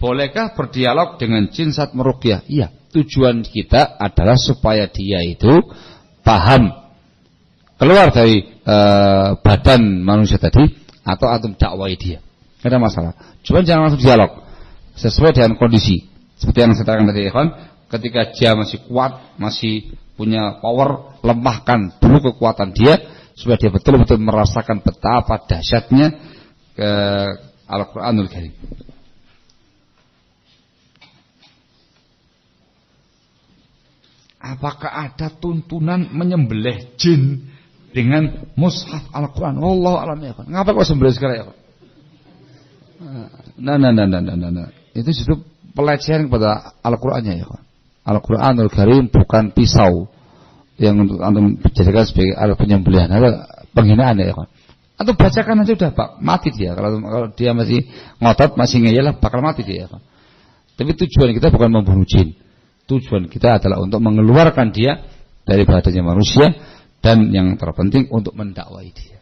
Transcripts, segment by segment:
bolehkah berdialog dengan jin saat meruqyah? Iya, tujuan kita adalah supaya dia itu paham, keluar dari badan manusia tadi, atau antum dakwai dia. Tidak ada masalah. Cuma jangan langsung dialog, sesuai dengan kondisi. Seperti yang saya katakan tadi, ikhwan, ketika dia masih kuat, masih punya power, lemahkan dulu kekuatan dia, supaya dia betul-betul merasakan betapa dahsyatnya Al-Quranul Karim. Apakah ada tuntunan menyembelih jin dengan mushaf Al-Quran? Wallahu a'lam ya. Ngapa kok sembelih sekarang ya? Nah. Itu justru pelecehan kepada Al-Qurannya ya. Al-Quranul Karim bukan pisau yang untuk antum dijadikan sebagai alat penyembelihan, ada penghinaan ya kan. Antum bacakan aja udah Pak, mati dia. Kalau dia masih ngotot, masih ngeyel, bakal mati dia ya kan. Tapi tujuan kita bukan membunuh jin. Tujuan kita adalah untuk mengeluarkan dia dari badannya manusia, dan yang terpenting untuk mendakwai dia.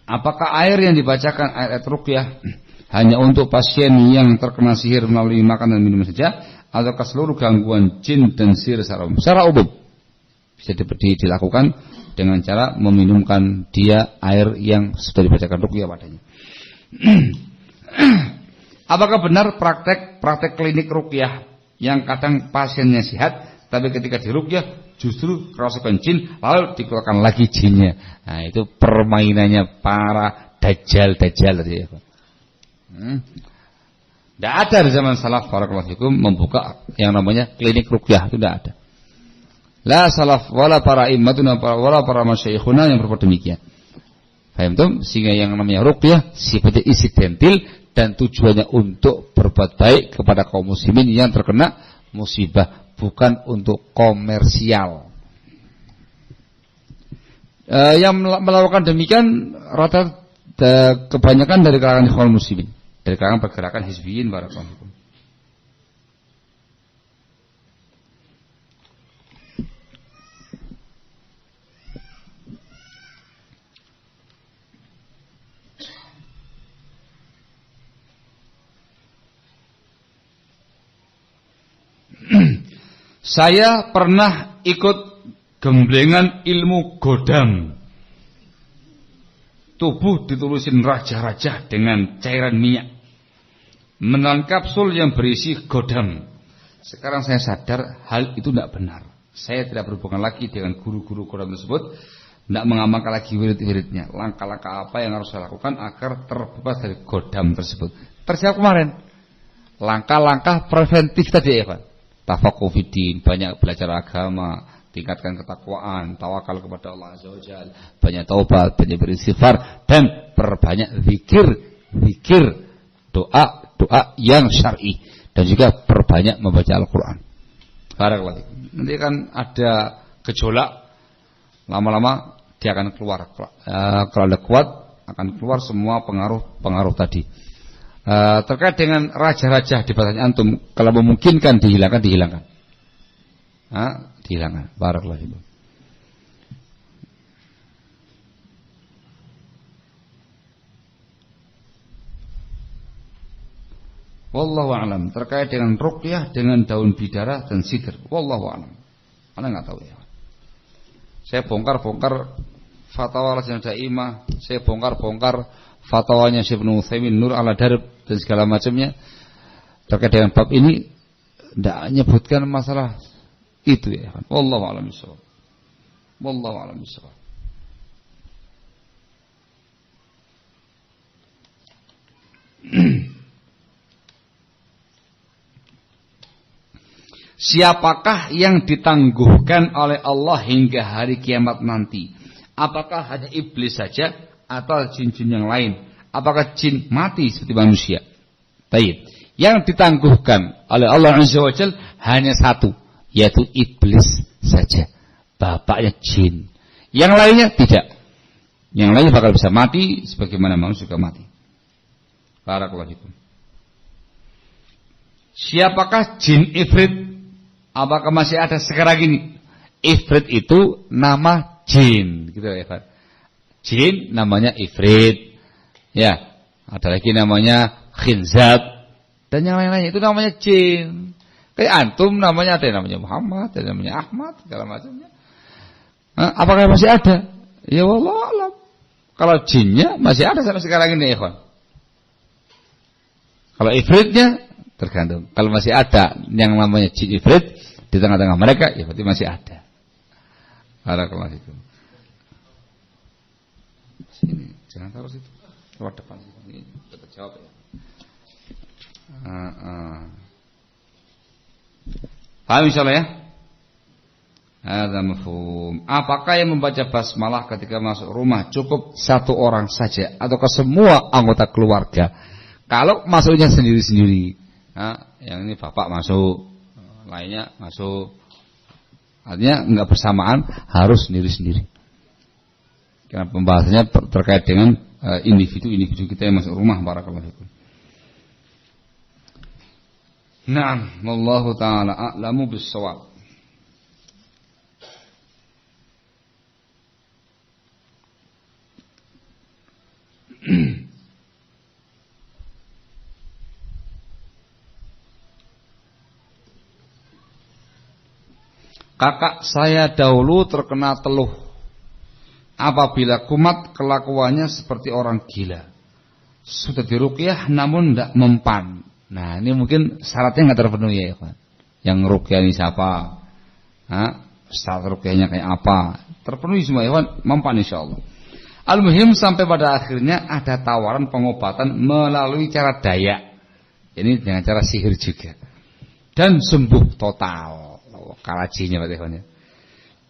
Apakah air yang dibacakan ayat ruqyah hanya untuk pasien yang terkena sihir melalui makan dan minum saja, ataukah seluruh gangguan jin dan sihir secara umum? Bisa dilakukan dengan cara meminumkan dia air yang sudah dibacakan ruqyah padanya. Apakah benar praktek klinik ruqyah yang kadang pasiennya sehat, tapi ketika diruqyah justru kerasukan jin, lalu dikeluarkan lagi jinnya? Nah, itu permainannya para dajjal tadi ya. Tidak ada di zaman salaf barakallahu fikum membuka yang namanya klinik ruqyah, itu tidak ada. La salaf wala para immatuna wala para masyayikhuna yang berbuat demikian. Paham tuh? Sehingga yang namanya ruqyah sifatnya insidental dan tujuannya untuk berbuat baik kepada kaum muslimin yang terkena musibah, bukan untuk komersial. Yang melakukan demikian rata kebanyakan dari kalangan ikhwan muslimin, dari kalangan pergerakan hizbiyin barakallahu fikum. Saya pernah ikut gemblengan ilmu godam. Tubuh ditulisin raja-raja dengan cairan minyak, menelan kapsul yang berisi godam. Sekarang saya sadar hal itu tidak benar. Saya tidak berhubungan lagi dengan guru-guru godam tersebut, tidak mengamalkan lagi wirid-wiridnya. Langkah-langkah apa yang harus saya lakukan agar terbebas dari godam tersebut? Tersiap kemarin langkah-langkah preventif tadi ya Pak. Tafaqquh fiddin, banyak belajar agama, tingkatkan ketakwaan, tawakal kepada Allah Azza wa Jalla, banyak taubat, banyak beristighfar, dan perbanyak zikir, doa yang syar'i, dan juga perbanyak membaca Al-Qur'an. Barakallahu. Nanti kan ada gejolak, lama-lama dia akan keluar. Kalau ada kuat akan keluar semua pengaruh tadi. Terkait dengan raja-raja di batasnya antum, kalau memungkinkan dihilangkan. Dihilangkan. Barakallahu fikum. Wallahu a'lam. Terkait dengan ruqyah dengan daun bidara dan sidr, wallahu a'lam. Ana enggak tahu ya. Saya bongkar fatwa Lajnah Daimah, saya bongkar fatwanya Syekh Ibnu Utsaimin, Nur ala Darb dan segala macamnya terkait dengan bab ini, tidak menyebutkan masalah itu ya. Wallahu a'lam bishawab. Wallahu a'lam bishawab. Siapakah yang ditangguhkan oleh Allah hingga hari kiamat nanti? Apakah hanya iblis saja atau jin-jin yang lain? Apakah jin mati seperti manusia? Baik. Yang ditangguhkan oleh Allah Azza wa Jalla hanya satu, yaitu iblis saja, bapaknya jin. Yang lainnya tidak. Yang lainnya bakal bisa mati sebagaimana manusia juga mati. Barakallahu fikum. Siapakah jin ifrit? Apakah masih ada sekarang ini? Ifrit itu nama jin, gitu ya, Pak. Jin namanya ifrit. Ya, ada lagi namanya khinzab dan yang lain-lain itu namanya jin. Kayak antum namanya ada yang namanya Muhammad, ada yang namanya Ahmad, segala macamnya. Apakah masih ada? Ya wallahu alam. Kalau jinnya masih ada sampai sekarang ini, ya, Pak. Kalau ifritnya tergantung. Kalau masih ada yang namanya jin ifrit di tengah-tengah mereka, ya berarti masih ada. Barakallahu fikum. Sini, jangan taruh situ. Lewat depan sini. Ini kita jawab ya. Paham insyaallah ya? Hadza mafhum. Apakah yang membaca basmalah ketika masuk rumah cukup satu orang saja atau ke semua anggota keluarga? Kalau masuknya sendiri-sendiri, yang ini bapak masuk, lainnya masuk, artinya enggak bersamaan, harus sendiri-sendiri. Karena pembahasannya terkait dengan individu-individu kita yang masuk rumah. Barakallahu fikum. Naam, wallahu taala a'lamu bis-shawab. Kakak saya dahulu terkena teluh. Apabila kumat kelakuannya seperti orang gila. Sudah diruqyah namun tidak mempan. Nah ini mungkin syaratnya nggak terpenuhi ya Pak. Yang ruqyah ini siapa? Syarat ruqyahnya kayak apa? Terpenuhi semua ya Pak. Mempan insyaallah. Al-muhim sampai pada akhirnya ada tawaran pengobatan melalui cara dayak. Ini dengan cara sihir juga. Dan sembuh total. Kalajinya Pak Tehon ya.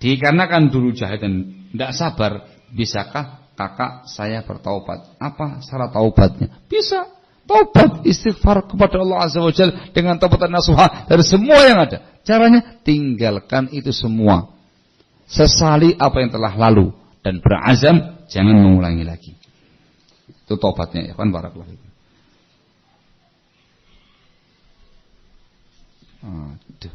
Dikarenakan dulu jahil dan tidak sabar, bisakah kakak saya bertaubat? Apa syarat taubatnya? Bisa. Taubat istighfar kepada Allah Azza wa Jalla dengan taubatan nasuha dari semua yang ada. Caranya tinggalkan itu semua. Sesali apa yang telah lalu dan berazam jangan mengulangi lagi. Itu taubatnya ya kan, barakallahu fikum. Aduh.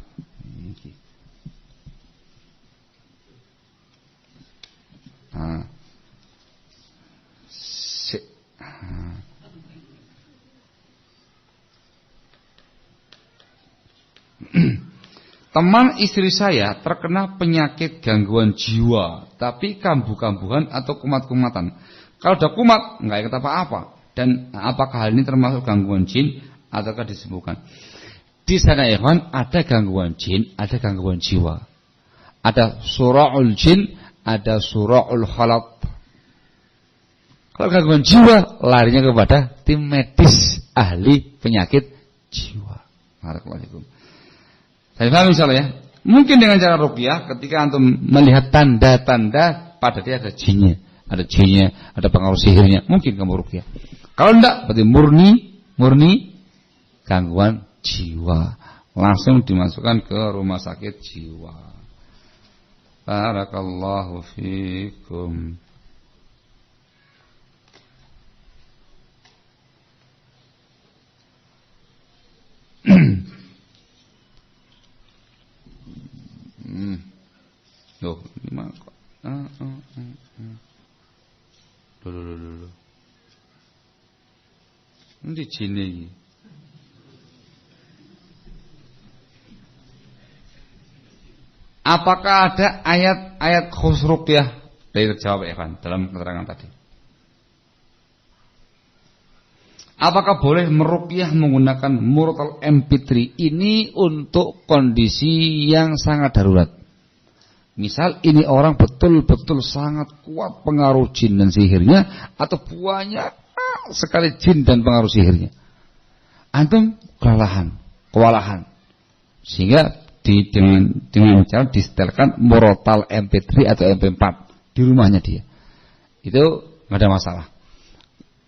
Teman istri saya terkena penyakit gangguan jiwa, tapi kambuh-kambuhan atau kumat-kumatan. Kalau udah kumat, nggak ingat apa-apa. Dan apakah hal ini termasuk gangguan jin ataukah disembuhkan? Di sana ikhwan ada gangguan jin, ada gangguan jiwa. Ada sura'ul jin, ada sura'ul khalat. Kalau gangguan jiwa, larinya kepada tim medis ahli penyakit jiwa. Barakallahu. Saya paham insyaallah ya. Mungkin dengan cara ruqyah ketika antum melihat tanda-tanda pada dia ada jinnya, ada pengaruh sihirnya, mungkin kamu ruqyah. Kalau enggak, berarti murni gangguan jiwa. Langsung dimasukkan ke rumah sakit jiwa. Barakallahu fikum. Loh, gimana kok? Loh. Ini jin iki. Apakah ada ayat-ayat khusus ruqyah? Dari terjawab ya kan dalam keterangan tadi. Apakah boleh meruqyah menggunakan murtal MP3? Ini untuk kondisi yang sangat darurat. Misal ini orang betul-betul sangat kuat pengaruh jin dan sihirnya, atau banyak sekali jin dan pengaruh sihirnya. Antum kewalahan. Sehingga dengan cara disetelkan murtal MP3 atau MP4 di rumahnya dia. Itu enggak ada masalah.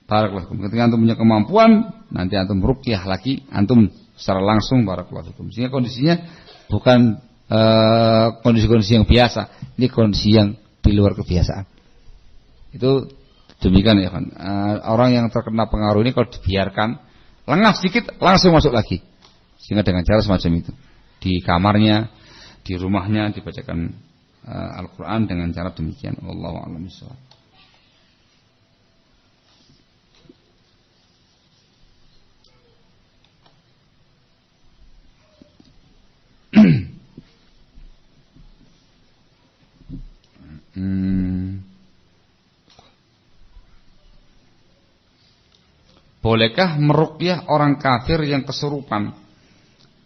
Barakallahu fikum. Ketika antum punya kemampuan, nanti antum ruqyah lagi, antum secara langsung barakallahu fikum. Sehingga kondisinya bukan kondisi-kondisi yang biasa, ini kondisi yang di luar kebiasaan. Itu Demikian ya kan. Orang yang terkena pengaruh ini kalau dibiarkan lengah sedikit langsung masuk lagi. Sehingga dengan cara semacam itu di kamarnya, di rumahnya dibacakan Al-Quran dengan cara demikian. Wallahu a'lam bishawab. Bolehkah meruqyah orang kafir yang kesurupan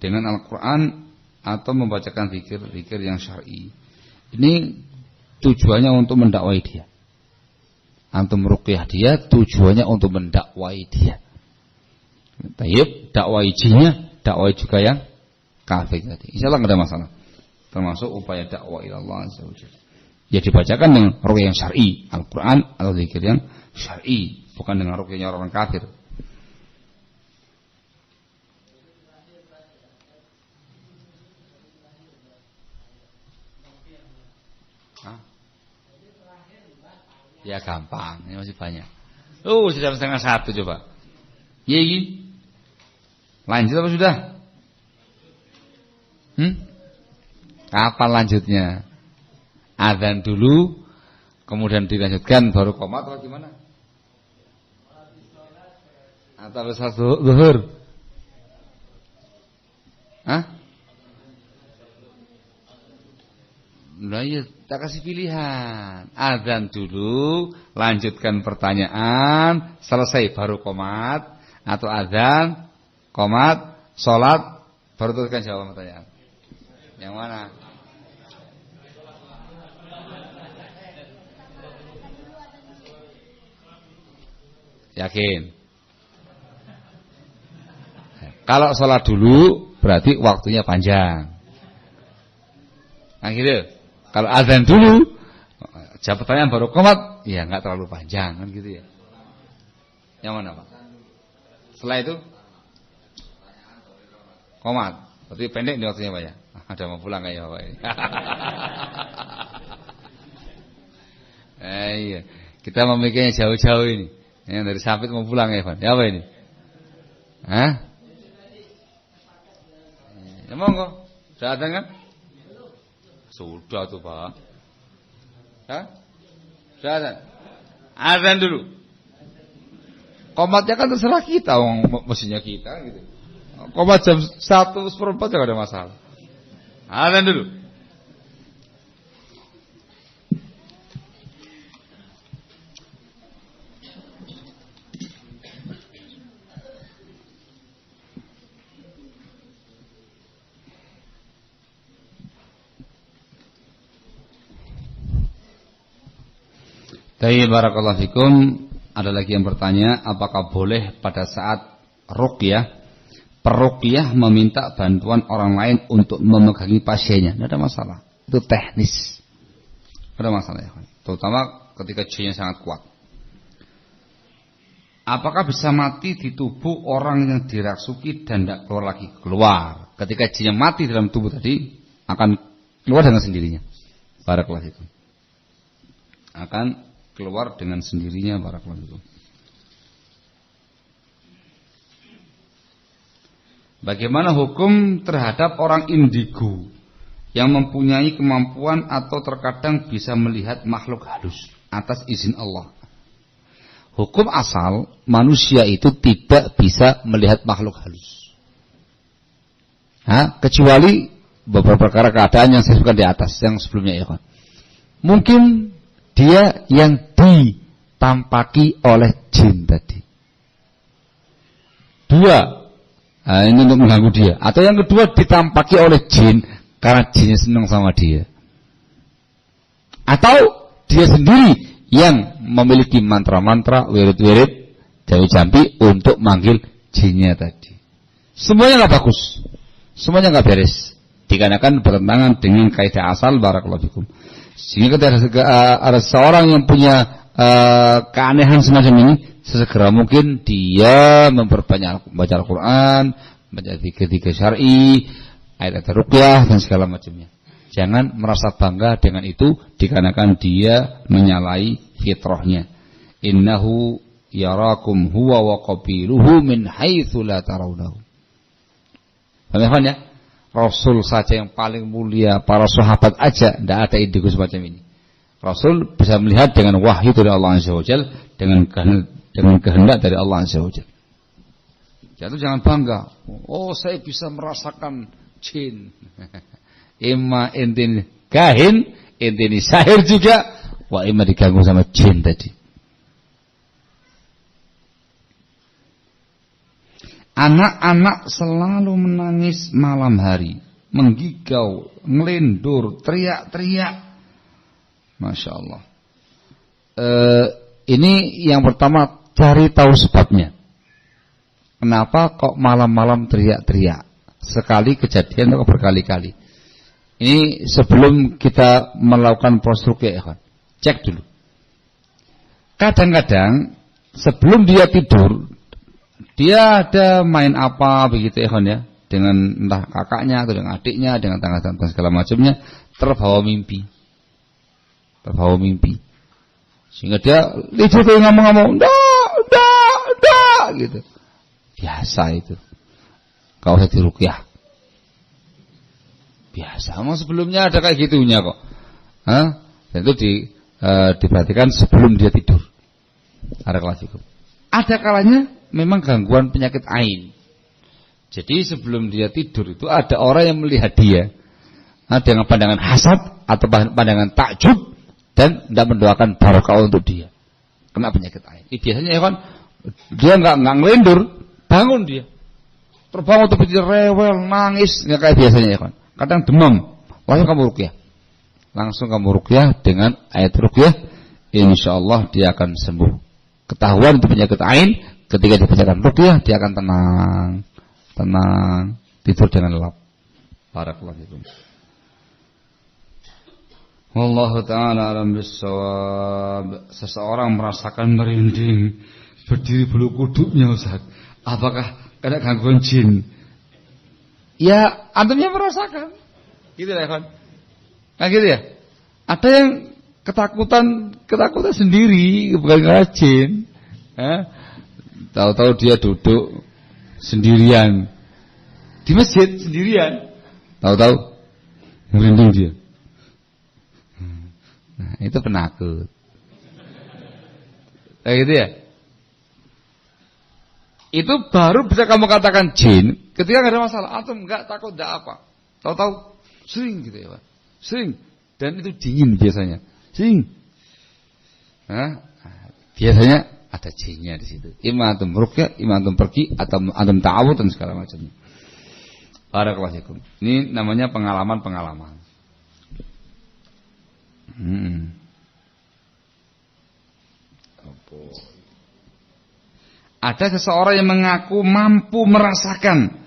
dengan Al-Quran atau membacakan zikir-zikir yang syar'i? Ini tujuannya untuk mendakwai dia. Antum meruqyah dia tujuannya untuk mendakwai dia. Tayyib, dakwai jinnya, dakwai juga yang kafir tadi. Insyaallah enggak ada masalah. Termasuk upaya dakwah ila Allah azza wajalla. Ya dibacakan dengan ruqyah yang syar'i, Al-Quran atau zikir yang syar'i, bukan dengan ruqyahnya orang kafir. Ya gampang, ini masih banyak. Sudah 1:30 coba. Iya ini. Lanjut apa sudah? Kapan lanjutnya? Adzan dulu, kemudian dilanjutkan baru qomat atau gimana? Atau salat zuhur? Nah iya, tak kasih pilihan. Adzan dulu, lanjutkan pertanyaan, selesai baru qomat, atau adzan, qomat, sholat, baru teruskan jawab pertanyaan. Yang mana? Yakin? Kalau sholat dulu berarti waktunya panjang. Nah gitu. Kalau azan dulu, jawab pertanyaan baru qomat, ya nggak terlalu panjang kan gitu ya. Yang mana Pak? Setelah itu qomat, berarti pendek nih waktunya Pak ya. Ada mau pulang kayak Pak ini. Iya, kita memikirnya jauh-jauh ini. Yang dari Sampit mau pulang ya Pak. Ya apa ini? Ya monggo. Sudah azan kan? Sudah tuh Pak. Sudah azan. Azan dulu. Qomatnya kan terserah kita, mesinnya kita gitu. Qomat jam 1:04 enggak ada masalah. Azan dulu. Baik, barakallahu fikum. Ada lagi yang bertanya, apakah boleh pada saat ruqyah, peruqyah meminta bantuan orang lain untuk memegangi pasiennya? Tidak ada masalah. Itu teknis. Tidak ada masalah ya. Terutama ketika jinnya sangat kuat. Apakah bisa mati di tubuh orang yang dirasuki dan tidak keluar lagi? Keluar. Ketika jinnya mati dalam tubuh tadi, akan keluar dengan sendirinya. Barakallahu fikum. Akan keluar dengan sendirinya. Barakallahu fikum. Bagaimana hukum terhadap orang indigo yang mempunyai kemampuan atau terkadang bisa melihat makhluk halus atas izin Allah? Hukum asal manusia itu tidak bisa melihat makhluk halus, kecuali beberapa perkara keadaan yang saya sebutkan di atas yang sebelumnya ya kan. Mungkin dia yang ditampaki oleh jin tadi. Dua, ini untuk mengganggu dia. Atau yang kedua ditampaki oleh jin karena jinnya senang sama dia. Atau dia sendiri yang memiliki mantra-mantra, wirid-wirid, jampi-jampi untuk manggil jinnya tadi. Semuanya nggak bagus, semuanya nggak beres. Dikarenakan bertentangan dengan kaidah asal. Barakallahu fikum. Sehingga ketika ada seorang yang punya keanehan semacam ini, sesegera mungkin dia memperbanyak baca Al-Quran, baca zikir-zikir syar'i, ayat-ayat ruqyah dan segala macamnya. Jangan merasa bangga dengan itu dikarenakan dia menyalahi fitrahnya. innahu yarakum huwa wa qabiluhu min haitsu la tarawnahu. Paham ya? Rasul saja yang paling mulia, para sahabat aja tidak ada indigo semacam ini. Rasul bisa melihat dengan wahyu dari Allah Azza wa Jalla, dengan kehendak dari Allah Azza wa Jalla. Jadi jangan bangga. Oh, saya bisa merasakan jin. Ima ente kahin, ente sahir juga, wa ima diganggu sama jin tadi. Anak-anak selalu menangis malam hari, menggigau, ngelendur, teriak-teriak. Masya Allah. Ini yang pertama, cari tahu sebabnya. Kenapa kok malam-malam teriak-teriak? Sekali kejadian atau berkali-kali? Ini sebelum kita melakukan proses ruqyah, cek dulu. Kadang-kadang sebelum dia tidur, dia ada main apa begitu ya, dengan entah kakaknya atau dengan adiknya, dengan tangga-tangga segala macamnya, terbawa mimpi. Sehingga dia tidur ngomong-ngomong, dah gitu. Biasa itu. Kau usah diruqyah. Biasa. Emang sebelumnya ada kayak gitunya kok. Dan itu diperhatikan sebelum dia tidur. Ada kalanya memang gangguan penyakit ain. Jadi sebelum dia tidur itu ada orang yang melihat dia dengan pandangan hasad atau pandangan takjub dan tidak mendoakan barokah untuk dia. Kena penyakit ain. Biasanya ya kan dia nggak ngelendur, bangun dia. Terbangun tuh rewel, nangis, nggak kayak biasanya ya kan. Kadang demam, langsung kamu ruqyah dengan ayat ruqyah, insyaallah dia akan sembuh. Ketahuan itu penyakit ain, ketika dibacakan ruqyah dia akan tenang, tidur dengan lelap. Barakallahu fikum. Wallahu ta'ala alam bissawab. Seseorang merasakan merinding, berdiri bulu kuduknya, Ustaz. Apakah kena gangguan jin? Ya, antumnya merasakan. Gitu ya, kan? Nah, gitu ya. Ada yang ketakutan sendiri, bukan karena jin. Tahu-tahu dia duduk sendirian di masjid sendirian. Tahu-tahu merinding dia. Nah, itu penakut. Kayak gitu ya. Itu baru bisa kamu katakan jin ketika nggak ada masalah. Antum nggak takut, nggak apa. Tahu-tahu sering gitu ya, Pak. Sering. Dan itu dingin biasanya. Sering. Biasanya ada jinnya di situ. Ima antum ruqyah, ima antum pergi, atau antum ta'awud dan segala macamnya. Barakallahu fikum. Ini namanya pengalaman-pengalaman. Ada seseorang yang mengaku mampu merasakan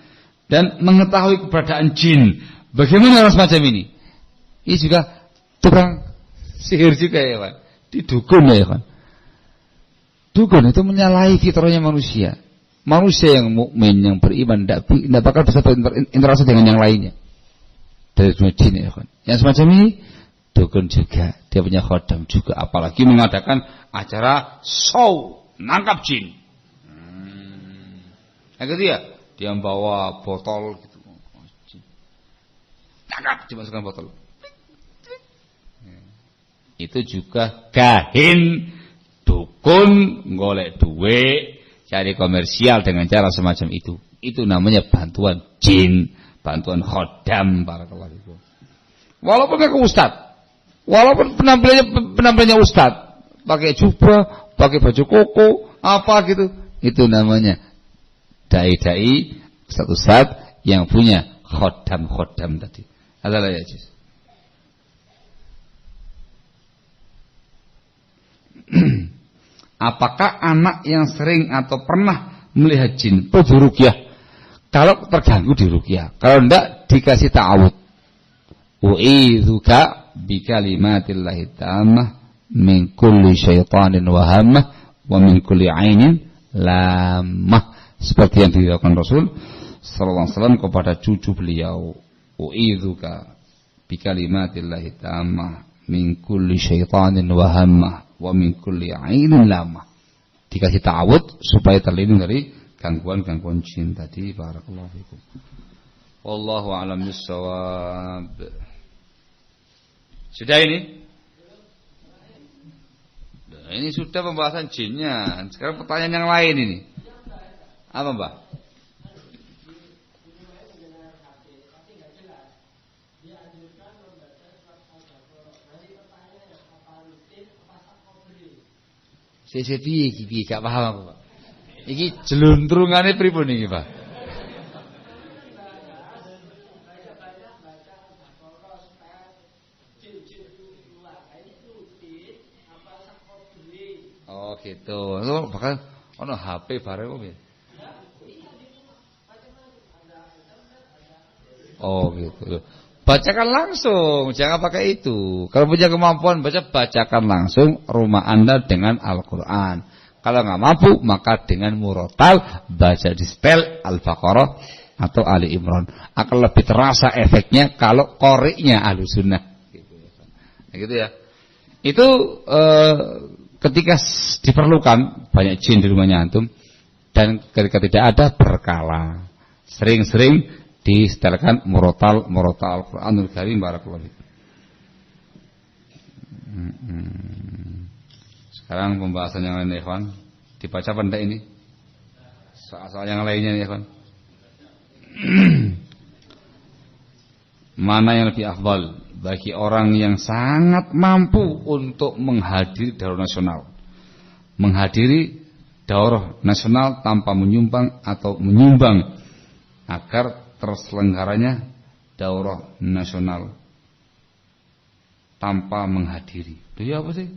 dan mengetahui keberadaan jin. Bagaimana orang semacam ini? Ini juga tukang sihir juga ya, Pak. Didukun ya, Pak. Dukun itu menyalahi fitrahnya manusia. Manusia yang mukmin, yang beriman, tidak bakal bisa berinteraksi dengan yang lainnya. Dari dunia jin ya, Pak. Yang semacam ini dukun juga, dia punya khodam juga, apalagi mengadakan acara show nangkap jin. Gitu ya, dia membawa botol gitu, tangkap, dimasukkan botol. Itu juga kahin, dukun, golek duit, cari komersial dengan cara semacam itu. Itu namanya bantuan jin, bantuan khodam. Barakallahu fikum. Walaupun ke ustaz. Walaupun penampilannya ustaz, pakai jubah, pakai baju koko, apa gitu, itu namanya dai-dai, ustaz yang punya khodam tadi. Adalah ya, Cis. Apakah anak yang sering atau pernah melihat jin perlu ruqyah? Kalau terganggu di ruqyah, kalau enggak dikasih ta'awud. U'idzuka bikalimatillahi tammah min kulli syaitanin wahamah wa min kulli ainin lamah, seperti yang dilakukan Rasul sallallahu alaihi wasallam kepada cucu beliau. U'idzuka bikalimatillahi tammah min kulli syaitanin wahamah wa min kulli 'ainin lamah. Dikasih ta'awud supaya terlindung dari gangguan-gangguan jin tadi. Barakallahu fikum. Wallahu a'lam bissawab. Sudah ini? Nah, ini sudah pembahasan jinnya. Sekarang pertanyaan yang lain ini. Apa, Mbak? CCTV iki gak paham aku, Pak. Iki jeluntrungane pripun iki, Pak? Oh, gitu. Itu bakal ono HP bareng kok. Oh, gitu. Bacakan langsung, jangan pakai itu. Kalau punya kemampuan baca, bacakan langsung rumah Anda dengan Al-Quran. Kalau nggak mampu, maka dengan murotal baca di spell Al-Baqarah atau Ali Imran. Akan lebih terasa efeknya kalau koriknya Ahlussunnah. Gitu ya. Itu ketika diperlukan banyak jin di rumahnya antum, dan ketika tidak ada berkala. Sering-sering disetelkan murotal Al-Quranul Karim. Barakallahu fikum. Sekarang pembahasan yang lain, ikhwan. Dibaca benda ini soal-soal yang lainnya, ikhwan. Mana yang lebih afdal bagi orang yang sangat mampu untuk menghadiri daurah nasional, menghadiri daurah nasional tanpa menyumbang atau menyumbang agar terselenggaranya daurah nasional tanpa menghadiri. Itu ya apa sih?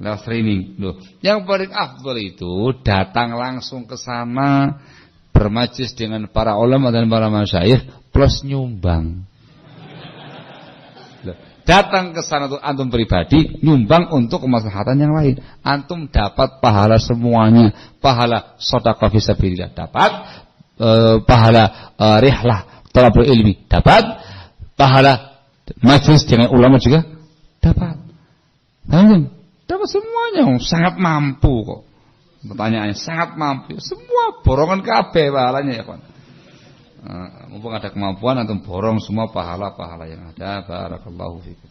Lewat streaming. Loh, yang paling afdal itu datang langsung ke sana, bermajlis dengan para ulama dan para masyayikh plus nyumbang. Loh, datang ke sana untuk antum pribadi, nyumbang untuk kemaslahatan yang lain. Antum dapat pahala semuanya. Pahala sedekah fisabilillah dapat, pahala rihlah thalabul ilmi dapat, pahala majlis dengan ulama juga dapat. Dapat semuanya, sangat mampu kok. Pertanyaannya sangat mampu. Semua borongan kabeh pahalanya ya, kawan. Mumpung ada kemampuan antum borong semua pahala-pahala yang ada. Barakallahu fikum.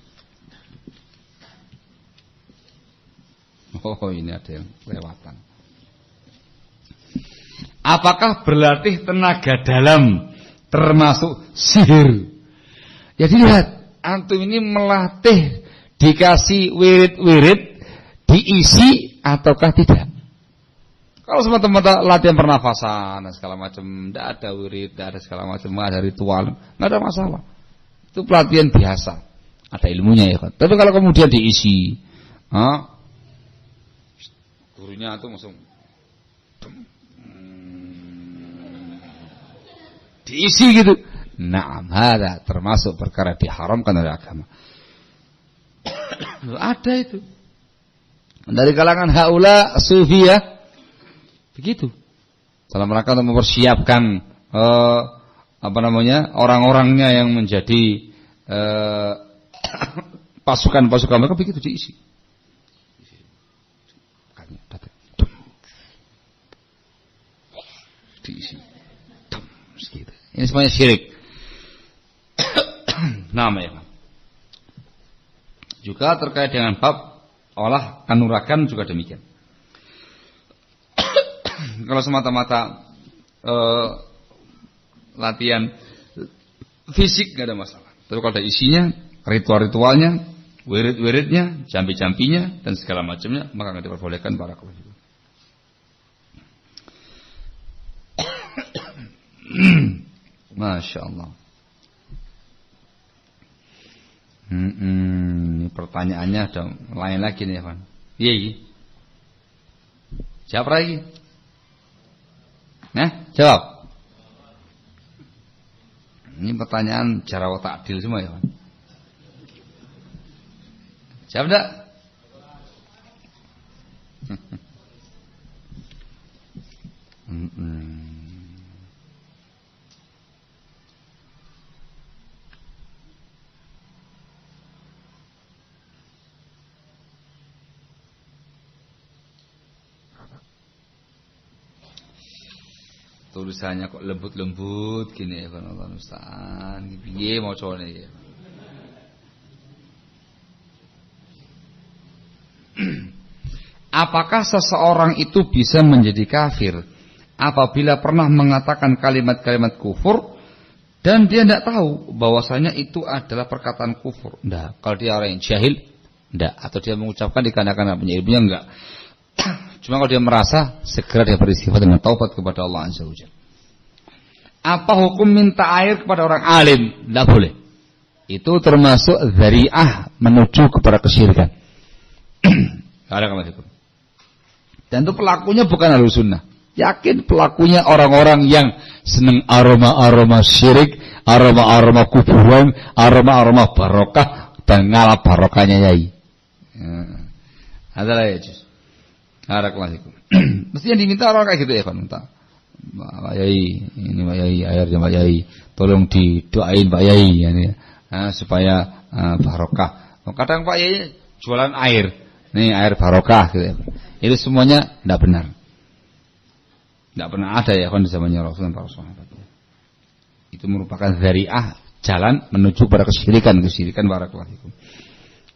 Oh, ini ada yang kelewatan. Apakah berlatih tenaga dalam termasuk sihir? Ya dilihat, antum ini melatih, dikasih wirid-wirid, diisi ataukah tidak? Kalau semata-mata latihan pernafasan dan segala macam, tidak ada wirid, tidak ada segala macam, tidak ada ritual, tidak ada masalah. Itu pelatihan biasa, ada ilmunya ya kan. Tapi kalau kemudian diisi, gurunya itu langsung diisi gitu. Naam, hada termasuk perkara diharamkan oleh agama. Ada itu. Dari kalangan haula sufiyah begitu. Dalam rangka untuk mempersiapkan orang-orangnya yang menjadi pasukan-pasukan mereka begitu diisi. Diisi. Ini semuanya syirik. Namanya. Juga terkait dengan bab olah kanuragan juga demikian. Kalau semata-mata latihan fisik nggak ada masalah. Tapi kalau ada isinya, ritual-ritualnya, wirid-wiridnya, jampi-jampinya dan segala macamnya, maka nggak diperbolehkan. Barakallahu fikum. Masya Allah. Ini pertanyaannya ada lain lagi nih, Pak. Iya. Jawab lagi. Nah, jawab. Ini pertanyaan cara otak adil semua ya, Pak. Jawab enggak? Tulisannya kok lembut-lembut gini ya kan Allah Ustaz. Piye macane ya. Apakah seseorang itu bisa menjadi kafir apabila pernah mengatakan kalimat-kalimat kufur dan dia tidak tahu bahwasanya itu adalah perkataan kufur? Enggak. Kalau dia orang yang jahil, enggak. Atau dia mengucapkan dikarenakan punya ilmunya, enggak. Cuma kalau dia merasa, segera dia beristighfar dengan taubat kepada Allah Azza wa Jalla. Apa hukum minta air kepada orang alim? Tidak boleh. Itu termasuk dzari'ah menuju kepada kesyirikan. Dan itu pelakunya bukan Ahlus Sunnah. Yakin pelakunya orang-orang yang senang aroma-aroma syirik, aroma-aroma kuburan, aroma-aroma barokah dan ngalah barokahnya yai. Adalah ya juz. Barakallahu. Mestinya diminta orang kayak gitu ya kan, minta. Pak Yai, ini Pak Yai, airnya Pak Yai, tolong didoain Pak Yai ya, supaya barokah. Kadang Pak Yai jualan air, nih air barokah gitu ya. Itu semuanya tidak benar. Tidak pernah ada ya kan di zamannya Rasul dan para sahabat. Itu merupakan dzari'ah jalan menuju pada kesyirikan barakallahu fikum.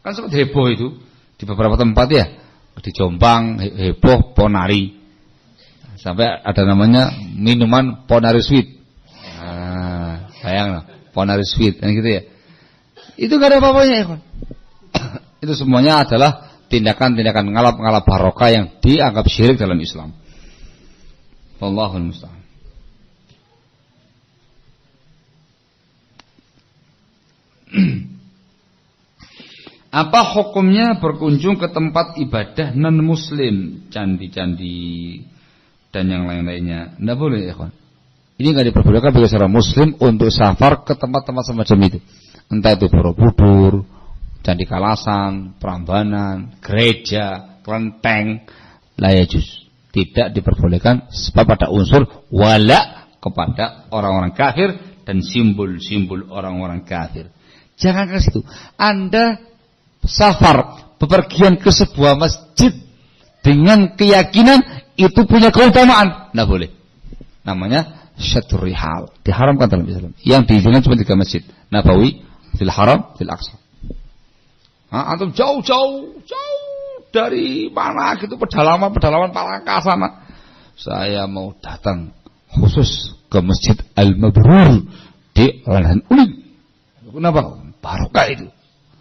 Kan sempat heboh itu di beberapa tempat ya. Di Jombang heboh ponari. Sampai ada namanya minuman ponari sweet. Bayang ponari sweet kan gitu ya. Itu gak ada apa-apanya ya kan. Itu semuanya adalah tindakan-tindakan ngalap-ngalap barokah yang dianggap syirik dalam Islam. Wallahul musta'an. Apa hukumnya berkunjung ke tempat ibadah non-muslim, candi-candi dan yang lain-lainnya? Tidak boleh ya kawan. Ini tidak diperbolehkan bagi seorang muslim untuk safar ke tempat-tempat semacam itu. Entah itu Borobudur, Candi Kalasan, Prambanan, gereja, kelenteng, la yajuz. Tidak diperbolehkan sebab ada unsur wala kepada orang-orang kafir dan simbol-simbol orang-orang kafir. Jangan ke situ. Anda safar, bepergian ke sebuah masjid dengan keyakinan itu punya keutamaan, tidak boleh. Namanya syatrul rihal, diharamkan dalam Islam. Yang diizinkan cuma 3 masjid: Nabawi, Fil Haram, Fil Aqsa. Antum jauh dari mana gitu, pedalaman Palangka sana. Saya mau datang khusus ke Masjid Al-Mabrur di Lahan Unik. Kenapa? Barokah itu.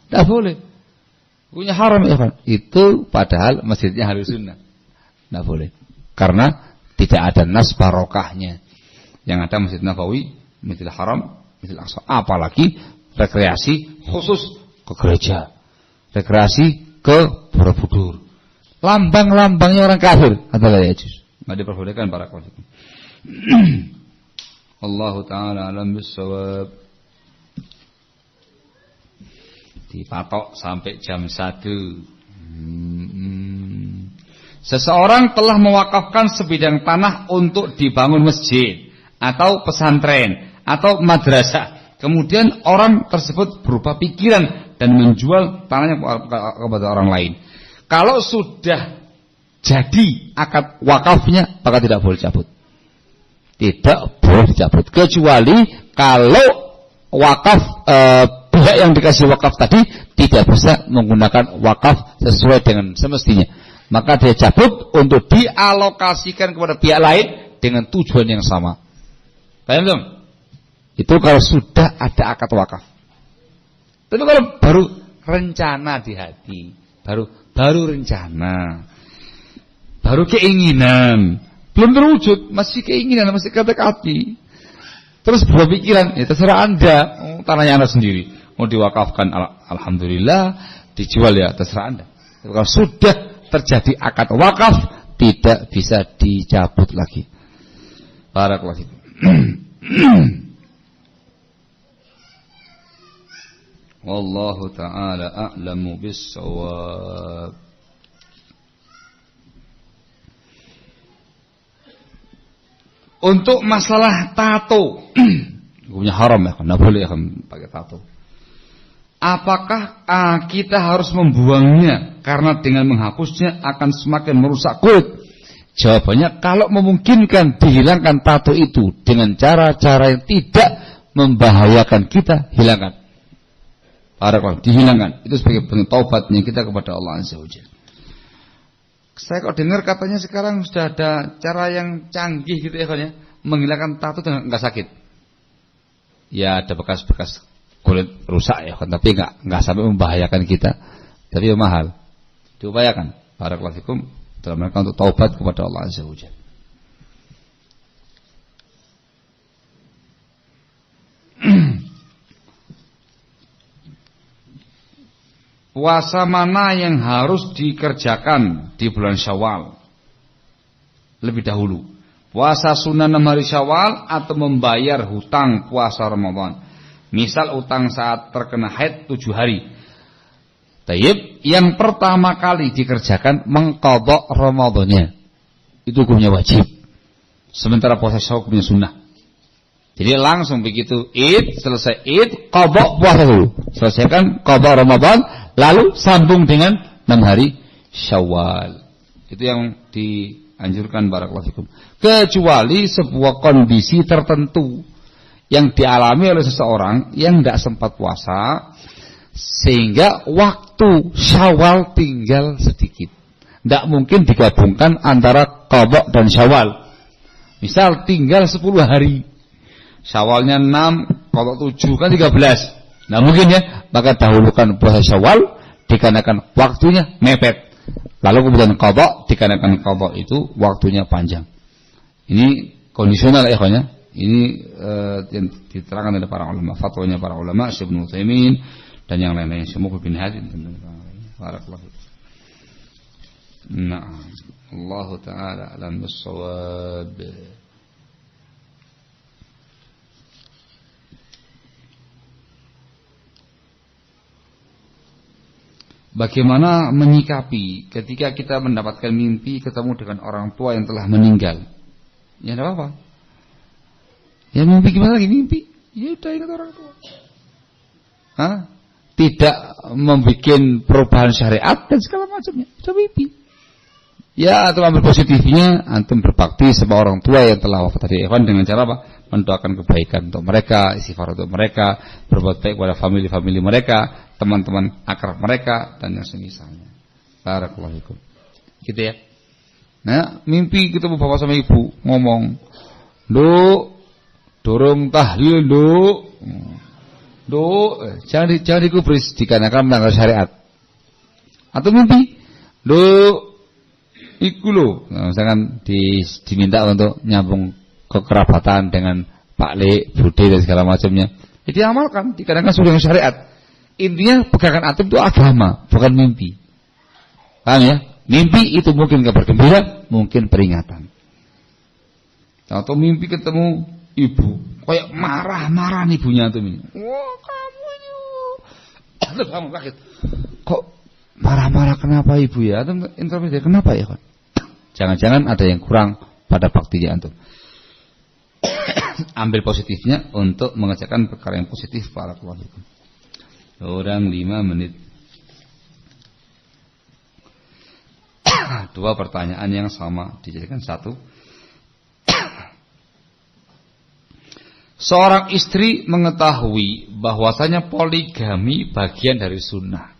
Tidak boleh. Punya haram ya kan? Itu padahal masjidnya Ahlus Sunnah. Tidak boleh. Karena tidak ada nas barokahnya. Yang ada Masjid Nabawi, Masjidil Haram, Masjidil Aqsa. Apalagi rekreasi khusus ke gereja. Rekreasi ke Borobudur. Lambang-lambangnya orang kafir adalah yajuz. Enggak diperbolehkan para kaum. Allahu taala alam bissawab. Dipatok sampai jam 1. Seseorang telah mewakafkan sebidang tanah untuk dibangun masjid atau pesantren atau madrasah. Kemudian orang tersebut berubah pikiran dan menjual tanahnya kepada orang lain. Kalau sudah jadi akad wakafnya, maka tidak boleh cabut. Tidak boleh dicabut kecuali kalau wakaf pihak yang dikasih wakaf tadi tidak bisa menggunakan wakaf sesuai dengan semestinya. Maka dia cabut untuk dialokasikan kepada pihak lain dengan tujuan yang sama. Paham belum? Itu kalau sudah ada akad wakaf. Tapi kalau baru rencana di hati, baru rencana, baru keinginan, belum terwujud, masih keinginan, masih kata-kati. Terus berpikiran, ya terserah Anda, tanahnya Anda sendiri. Mau diwakafkan, alhamdulillah, dijual ya terserah Anda. Tapi kalau sudah terjadi akad wakaf, tidak bisa dicabut lagi. Barakallahu fikum. Wallahu ta'ala a'lamu bis-shawab. Untuk masalah tato, hukumnya haram ya, tidak boleh ya pakai tato. Apakah kita harus membuangnya karena dengan menghapusnya akan semakin merusak kulit? Jawabannya, kalau memungkinkan dihilangkan tato itu dengan cara-cara yang tidak membahayakan kita, hilangkan. Barakallahu, dihilangkan. Itu sebagai bentuk taubatnya kita kepada Allah Azza wa Jalla. Saya kok dengar katanya sekarang sudah ada cara yang canggih gitu ya, kan ya, menghilangkan tato dengan enggak sakit. Ya ada bekas-bekas kulit rusak ya, kan, tapi enggak sampai membahayakan kita. Tapi mahal. Diupayakan. Barakallahu fikum dalam rangka untuk taubat kepada Allah Azza wa Jalla. Puasa mana yang harus dikerjakan di bulan Syawal lebih dahulu? Puasa sunnah 6 hari Syawal atau membayar hutang puasa Ramadan? Misal utang saat terkena haid 7 hari. Tayyib, yang pertama kali dikerjakan mengqadha Ramadannya. Itu hukumnya wajib. Sementara puasa Syawal hukumnya sunnah. Jadi langsung begitu Id, selesai Id, qadha puasa dulu. Selesaikan qadha Ramadan, lalu sambung dengan 6 hari Syawal. Itu yang dianjurkan barakallahu fikum. Kecuali sebuah kondisi tertentu yang dialami oleh seseorang yang tidak sempat puasa, sehingga waktu Syawal tinggal sedikit. Tidak mungkin digabungkan antara qadha dan Syawal. Misal tinggal 10 hari. Syawalnya 6, qadha 7 kan 13. Nah mungkin ya, maka dahulukan puasa Syawal dikarenakan waktunya mepet. Lalu kemudian qadha dikarenakan qadha itu waktunya panjang. Ini kondisional ya, kawannya. Ini yang diterangkan oleh para ulama, fatwanya para ulama, Syekh Ibnu Utsaimin dan yang lain-lain, Syekh Muqbil bin Hadi. Barakallahu. Na'am. Allah taala alam bis-shawab. Bagaimana menyikapi ketika kita mendapatkan mimpi ketemu dengan orang tua yang telah meninggal? Ya tidak apa-apa. Ya mimpi gimana lagi mimpi? Ya udah ingat orang tua. Tidak membuat perubahan syariat dan segala macamnya. Itu mimpi. Ya antum ambil positifnya, antum berbakti sama orang tua yang telah wafat tadi Evan dengan cara apa? Mendoakan kebaikan untuk mereka, istighfar untuk mereka, berbuat baik kepada famili mereka, teman-teman akrab mereka dan yang semisalnya. Barakallahu fikum. Gitu ya. Nah, mimpi ketemu bapak sama ibu ngomong, "Nduk, dorong tahlil, Nduk, jangan dikubris dikarenakan melanggar syariat." Atau mimpi, "Nduk, iku lho," nah, misalkan diminta untuk nyambung kekerabatan dengan Pak Le, Bude dan segala macamnya. Jadi amalkan dikarenakan sudah syariat. Intinya pegangan atom itu agama, bukan mimpi. Paham ya? Mimpi itu mungkin kabar gembira, mungkin peringatan. Atau mimpi ketemu ibu, kayak marah-marah ibunya tuh ini. Wah, kamu ini. Kamu kaget. Kok marah-marah kenapa ibu ya? Atau introspeksi kenapa ya, kan? Jangan-jangan ada yang kurang pada baktinya antum. Ambil positifnya untuk mengerjakan perkara yang positif. Barakallahu fikum. Orang 5 menit. 2 pertanyaan yang sama dijadikan satu. Seorang istri mengetahui bahwasanya poligami bagian dari sunnah.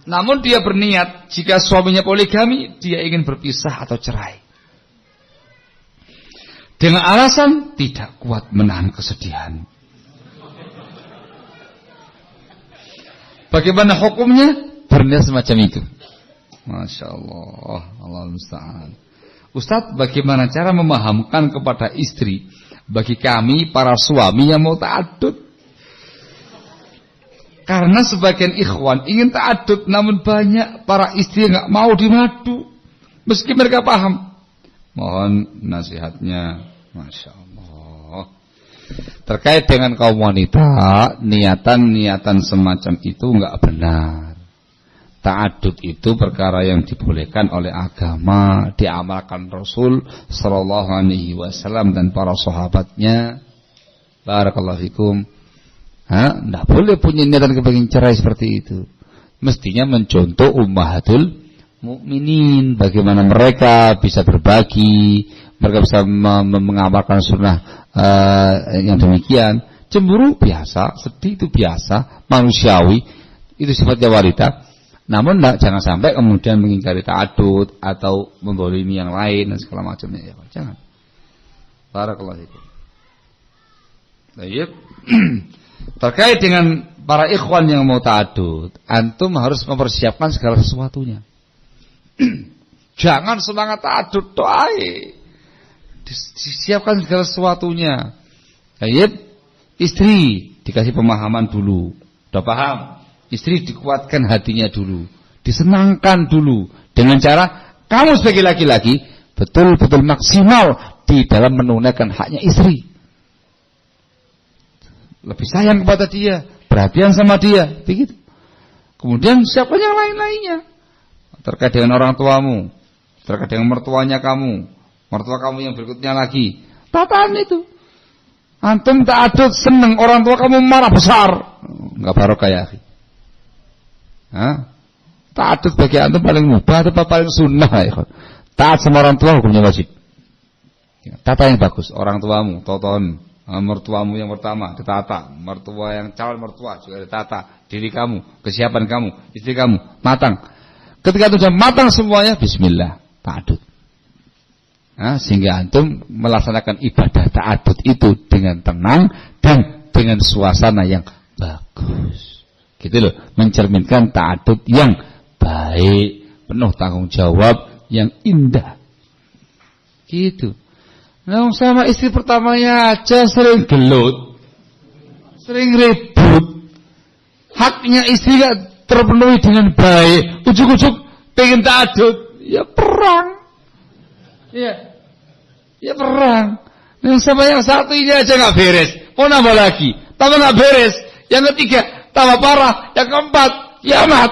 Namun dia berniat jika suaminya poligami, dia ingin berpisah atau cerai. Dengan alasan tidak kuat menahan kesedihan. Bagaimana hukumnya? Berniat semacam itu. Masya Allah, Allah musta'an. Ustaz, bagaimana cara memahamkan kepada istri bagi kami para suami yang mau ta'addud? Karena sebagian ikhwan ingin ta'addud, namun banyak para istri yang gak mau dimadu meski mereka paham. Mohon nasihatnya. Masya Allah. Terkait dengan kaum wanita, niatan-niatan semacam itu gak benar. Ta'addud itu perkara yang dibolehkan oleh agama, diamalkan Rasul sallallahu alaihi wasallam dan para sahabatnya. Barakallahu fikum. Tidak boleh punya niatan kepingin cerai seperti itu. Mestinya mencontoh ummahatul mukminin, bagaimana mereka bisa berbagi, mereka bisa mengamalkan sunnah yang demikian. Cemburu biasa, sedih itu biasa, manusiawi, itu sifatnya wanita. Namun jangan sampai kemudian mengingkari ta'adud atau membolimi yang lain dan segala macamnya. Ya, jangan. Barakallahu fikum. Baik. Terkait dengan para ikhwan yang mau ta'adud, antum harus mempersiapkan segala sesuatunya. Jangan semangat ta'adud doai. Disiapkan segala sesuatunya. Baik. Istri dikasih pemahaman dulu. Udah paham? Istri dikuatkan hatinya dulu, disenangkan dulu dengan cara kamu sebagai laki-laki betul-betul maksimal di dalam menunaikan haknya istri. Lebih sayang kepada dia, perhatian sama dia, begitu. Kemudian siapa yang lain-lainnya terkait dengan orang tuamu, terkait dengan mertuanya kamu, mertua kamu yang berikutnya lagi. Tataan itu. Antum ta'adud seneng, orang tua kamu marah besar, enggak barokah ya akhi. Ta'adud bagi antum paling mubah atau paling sunnah ya. Taat sama orang tua hukumnya wajib. Tata yang bagus, orang tuamu, toton, mertuamu yang pertama ditata, mertua yang calon mertua juga ditata, diri kamu, kesiapan kamu, istri kamu, matang. Ketika itu sudah matang semuanya, bismillah, ta'adud. Sehingga antum melaksanakan ibadah ta'adud itu dengan tenang dan dengan suasana yang bagus. Gitu loh, mencerminkan ta'adud yang baik, penuh tanggung jawab, yang indah. Gitu. Nah, sama istri pertamanya aja sering gelut, sering ribut, haknya istri gak terpenuhi dengan baik, ujuk-ujuk pengen ta'adud, ya perang. Ya perang. Nah, sama yang satu ini aja gak beres, mau nambah lagi, tambah gak beres, yang ketiga tambah parah, yang keempat kiamat.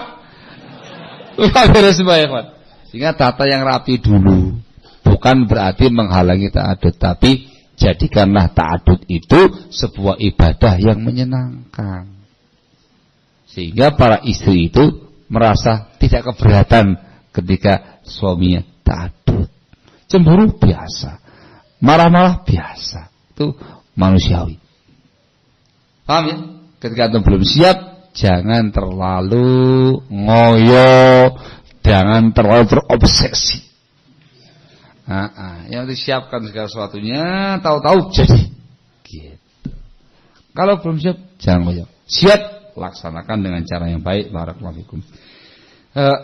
Beres semua ya, Pak. Sehingga tata yang rapi dulu. Bukan berarti menghalangi ta'adud, tapi jadikanlah ta'adud itu sebuah ibadah yang menyenangkan. Sehingga para istri itu merasa tidak keberatan ketika suaminya ta'adud. Cemburu biasa, marah-marah biasa. Itu manusiawi. Paham ya? Ketika antum belum siap, jangan terlalu ngoyo, jangan terlalu terobsesi. Yang disiapkan segala sesuatunya, tahu-tahu jadi. Gitu. Kalau belum siap, jangan ngoyo. Siap, laksanakan dengan cara yang baik. Barakallahu fikum.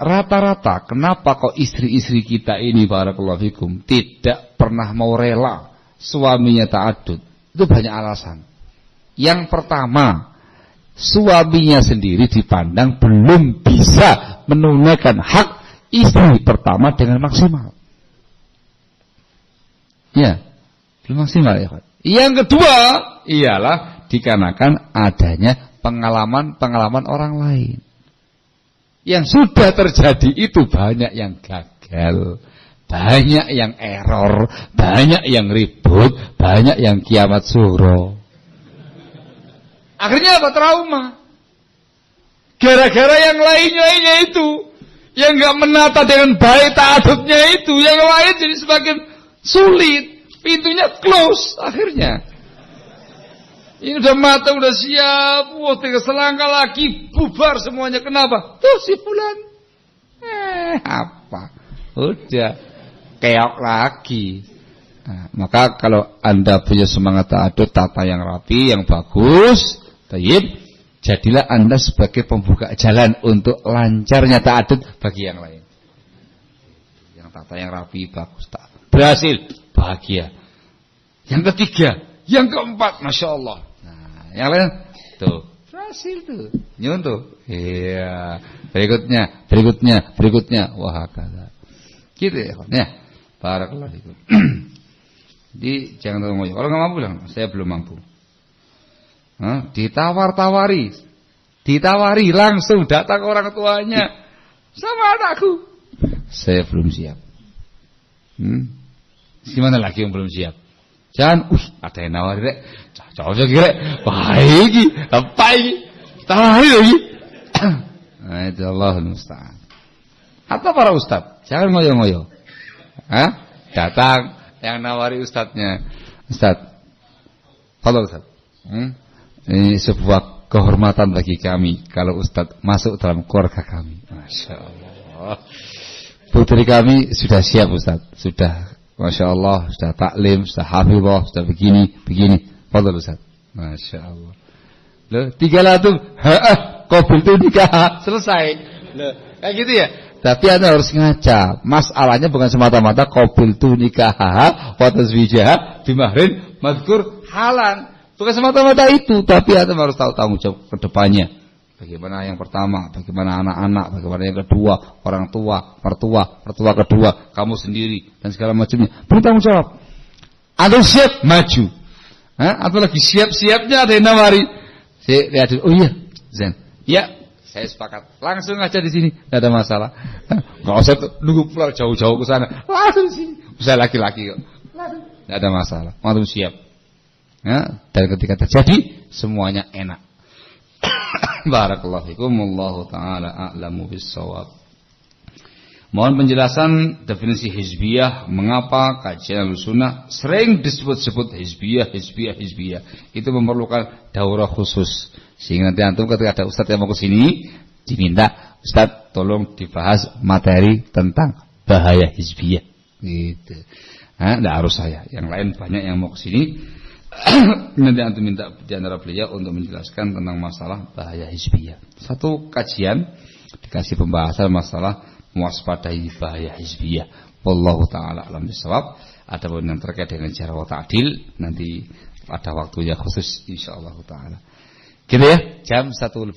Rata-rata, kenapa kok istri-istri kita ini, barakallahu fikum, tidak pernah mau rela suaminya ta'adud? Itu banyak alasan. Yang pertama, suaminya sendiri dipandang belum bisa menunaikan hak istri pertama dengan maksimal. Ya, belum maksimal ya. Yang kedua ialah dikarenakan adanya pengalaman-pengalaman orang lain. Yang sudah terjadi itu banyak yang gagal, banyak yang error, banyak yang ribut, banyak yang kiamat sughra. Akhirnya apa? Trauma. Gara-gara yang lainnya itu, yang gak menata dengan baik ta'adudnya itu, yang lain jadi semakin sulit, pintunya close akhirnya. Ini udah mata, udah siap, wah 3 selangkah lagi bubar semuanya. Kenapa? Tuh si fulan. Apa? Udah keok lagi. Nah, maka kalau Anda punya semangat ta'adud, tata yang rapi, yang bagus, tayyib, jadilah Anda sebagai pembuka jalan untuk lancarnya ta'adud bagi yang lain. Yang tata yang rapi, bagus, tak berhasil, bahagia. Yang ketiga, yang keempat, Masya Allah. Nah, yang lain, tuh, berhasil tuh, nyuntuh. Iya, berikutnya, wah kata. Gitu ya. Barakallahu fikum. Jadi jangan terlalu ngoyo. Kalau nggak mampu bilang, saya belum mampu. Ditawari langsung datang orang tuanya, sama anakku, saya belum siap. Gimana lagi yang belum siap? Jangan, ada yang nawari rek, cocok rek, wah ini, apa ini? Tawari lagi. Nah itu Allahul Musta'an. atau para ustadz. Jangan ngoyo-ngoyo. Datang yang nawari ustadznya. Ustadz, halo ustadz. Ini sebuah kehormatan bagi kami kalau ustadz masuk dalam keluarga kami. Masya Allah. Putri kami sudah siap ustadz. Sudah, Masya Allah, sudah taklim, sudah hafizah, sudah begini. Fadhal ustadz. Masya Allah. Loh, tinggal antum, qabil tu nikah, selesai. Loh, kayak gitu ya. Tapi Anda harus ngaca. Masalahnya bukan semata-mata qabil tu nikah wa tazwijah bimahrin madhkur halan. Bukan semata-mata itu, tapi Anda harus tahu tanggung jawab ke depannya. Bagaimana yang pertama, bagaimana anak-anak, bagaimana yang kedua, orang tua, mertua kedua, kamu sendiri dan segala macamnya. Bertanggung jawab. Anda siap maju. Atau lagi siap-siapnya ada yang nawari. Saya lihat, oh iya, Zen. Ya, saya sepakat. Langsung aja di sini, tidak ada masalah. Enggak usah nunggu pulang jauh-jauh ke sana. Langsung sini. Saya laki-laki kok. Tidak ada masalah. Antum siap. Dan ketika terjadi semuanya enak. Barakallahu fikum, wallahu taala a'lamu bis-shawab. Mohon penjelasan definisi hizbiyah, mengapa kajian Ahlussunnah sering disebut-sebut hizbiyah. Itu memerlukan daurah khusus. Sehingga nanti antum ketika ada ustaz yang mau ke sini diminta, Ustaz tolong dibahas materi tentang bahaya hizbiyah. Gitu. Enggak harus saya, yang lain banyak yang mau ke sini. Nanti antum minta di antara beliau untuk menjelaskan tentang masalah bahaya hizbiyah. Satu kajian dikasih pembahasan masalah mewaspadai bahaya hizbiyah. Wallahu taala alam bisawab. Adapun yang terkait dengan cara ta'dil nanti ada waktunya khusus insyaallah taala. Gitu ya, jam 1:05.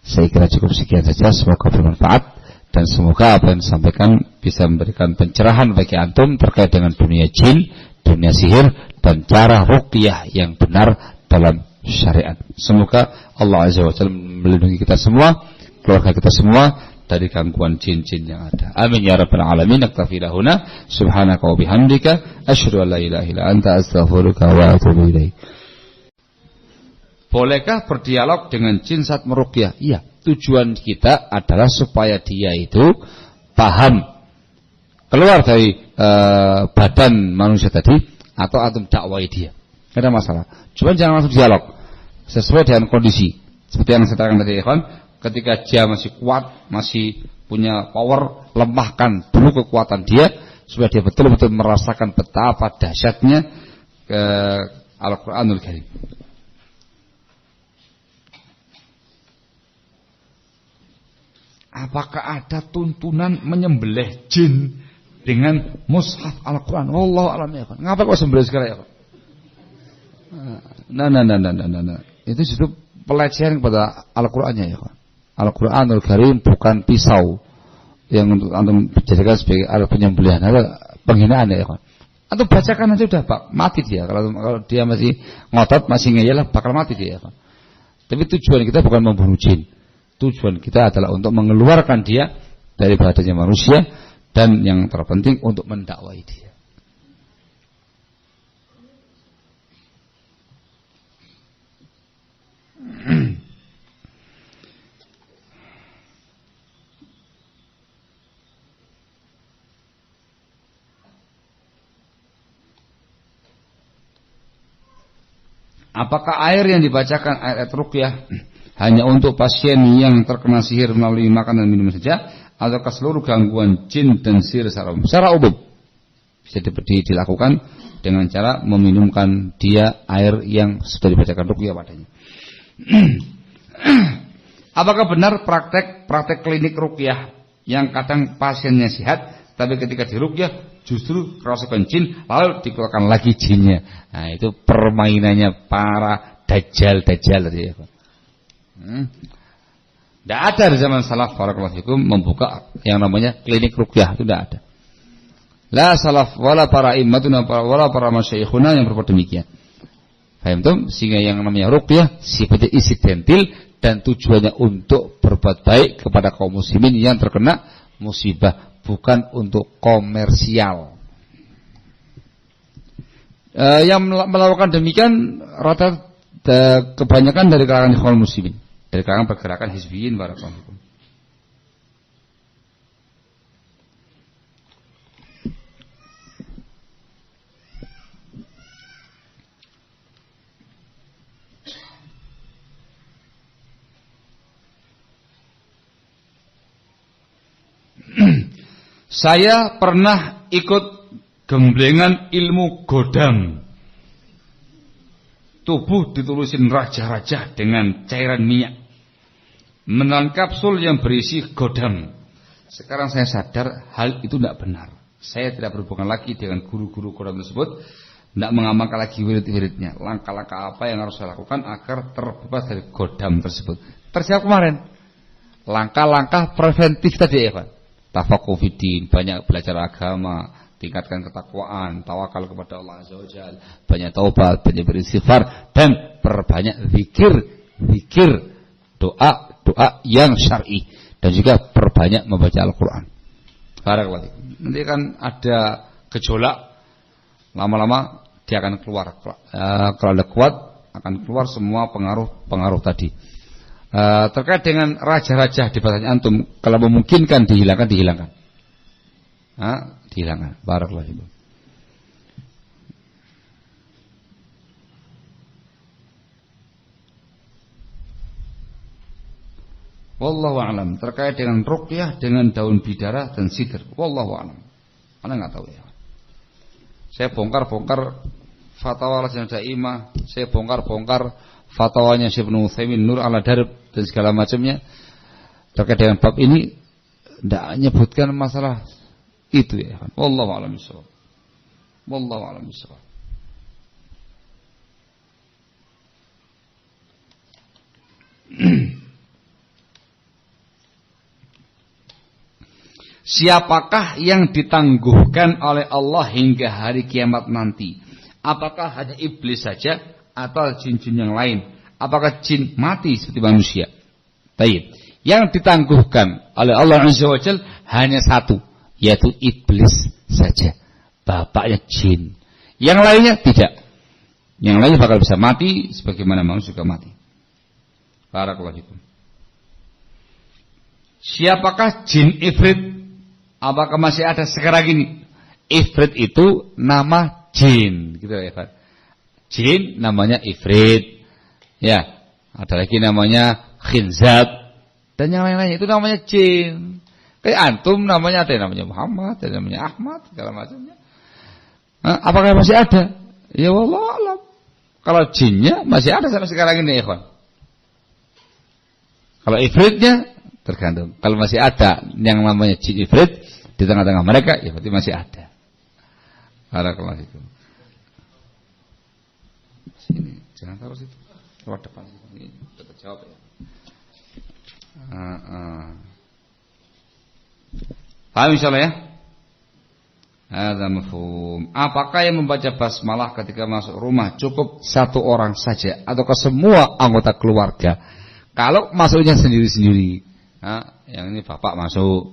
Saya kira cukup sekian saja, semoga bermanfaat dan semoga apa yang disampaikan bisa memberikan pencerahan bagi antum terkait dengan dunia jin, dunia sihir dan cara ruqyah yang benar dalam syariat. Semoga Allah Azza wa Jalla melindungi kita semua, keluarga kita semua dari gangguan jin-jin yang ada. Amin ya rabbal alamin. Naktafi lahuna subhanaka wa bihamdika asyhadu an la ilaha illa anta astaghfiruka wa atubu ilaik. Bolehkah berdialog dengan jin saat meruqyah? Iya, tujuan kita adalah supaya dia itu paham keluar dari badan manusia tadi atau antum dakwai dia. Tidak ada masalah. Cuma jangan langsung dialog. Sesuai dengan kondisi. Seperti yang saya katakan tadi, ikhwan, ketika dia masih kuat, masih punya power, lemahkan dulu kekuatan dia supaya dia betul-betul merasakan betapa dahsyatnya Al-Qur'anul Karim. Apakah ada tuntunan menyembelih jin dengan mushaf Al-Quran? Wallahu a'lam ya kan. Ngapa kok sembelih sekarang ya kan? Nah. Itu justru pelecehan kepada Al-Qurannya ya kan. Al-Quranul Karim bukan pisau yang untuk antum dijadikan sebagai alat penyembelihan, ada penghinaan ya kan. Atau bacakan aja udah Pak, mati dia. Kalau dia masih ngotot, masih ngeyel, bakal mati dia ya kan. Tapi tujuan kita bukan membunuh jin. Tujuan kita adalah untuk mengeluarkan dia dari badannya manusia dan yang terpenting untuk mendakwai dia. Apakah air yang dibacakan ayat ruqyah hanya untuk pasien yang terkena sihir melalui makan dan minum saja, ataukah seluruh gangguan jin dan sihir secara umum? Secara umum bisa dilakukan dengan cara meminumkan dia air yang sudah dibacakan ruqyah padanya. Apakah benar praktek klinik ruqyah yang kadang pasiennya sehat, tapi ketika diruqyah justru kerasukan jin lalu dikeluarkan lagi jinnya? Nah, itu permainannya para dajjal tadi ya, Pak. Tidak ada di zaman salaf barakallahu fikum membuka yang namanya klinik ruqyah, itu tidak ada. La salaf wala para immatuna wala para masyayikhuna yang berbuat demikian. Paham tuh? Sehingga yang namanya ruqyah sifatnya insidental dan tujuannya untuk berbuat baik kepada kaum muslimin yang terkena musibah, bukan untuk komersial. Yang melakukan demikian rata kebanyakan dari kalangan kaum muslimin, dari kalangan pergerakan hizbiyin barakallahu fikum. Saya pernah ikut gemblengan ilmu godam. Tubuh ditulisin raja-raja dengan cairan minyak. Menelan kapsul yang berisi godam. Sekarang saya sadar hal itu tidak benar. Saya tidak berhubungan lagi dengan guru-guru godam tersebut. Tidak mengamalkan lagi wirid-wiridnya. Langkah-langkah apa yang harus saya lakukan agar terbebas dari godam tersebut. Tersiap kemarin. Langkah-langkah preventif tadi ya Pak. Tafaqquh fiddin, banyak belajar agama, tingkatkan ketakwaan, tawakal kepada Allah Azza wa Jalla, banyak taubat, banyak beristighfar, dan perbanyak zikir, doa yang syar'i, dan juga perbanyak membaca Al-Qur'an. Barakallahu. Nanti kan ada gejolak, lama-lama dia akan keluar. Kalau ada kuat akan keluar semua pengaruh tadi. Terkait dengan raja-raja di batasnya antum, kalau memungkinkan dihilangkan. Dihilangkan. Barakallahu. Wallahu a'lam. Terkait dengan ruqyah dengan daun bidara dan sidr. Wallahu a'lam. Ana enggak tahu ya. Saya bongkar-bongkar fatwa Lajnah Daimah, saya bongkar-bongkar fatwanya Syekh Ibnu Utsaimin, Nur ala Darb dan segala macamnya terkait dengan bab ini tidak menyebutkan masalah itu ya. Wallahu a'lam bishawab. Wallahu a'lam bishawab. Siapakah yang ditangguhkan oleh Allah hingga hari kiamat nanti? Apakah hanya iblis saja atau jin-jin yang lain? Apakah jin mati seperti manusia? Baik. Yang ditangguhkan oleh Allah Azza wa Jalla hanya satu, yaitu iblis saja. Bapaknya jin. Yang lainnya tidak. Yang lainnya bakal bisa mati sebagaimana manusia juga mati. Barakallahu fikum. Siapakah jin ifrit? Apakah masih ada sekarang ini? Ifrit itu nama jin, gitu ya Pak. Jin namanya ifrit. Ya, ada lagi namanya khinzab dan yang lain-lain itu namanya jin. Kayak antum namanya ada yang namanya Muhammad, ada yang namanya Ahmad, segala macamnya. Apakah masih ada? Ya wallahu a'lam. Kalau jinnya masih ada sampai sekarang ini, ikhwan. Kalau ifritnya tergantung. Kalau masih ada yang namanya jin ifrit di tengah-tengah mereka, ya berarti masih ada. Barakallahu fikum. Sini, jangan taruh situ. Lewat depan sini. Kita jawab ya. Paham insyaallah ya? Hadza mafhum. Apakah yang membaca basmalah ketika masuk rumah cukup satu orang saja atau ke semua anggota keluarga? Kalau masuknya sendiri-sendiri, yang ini bapak masuk,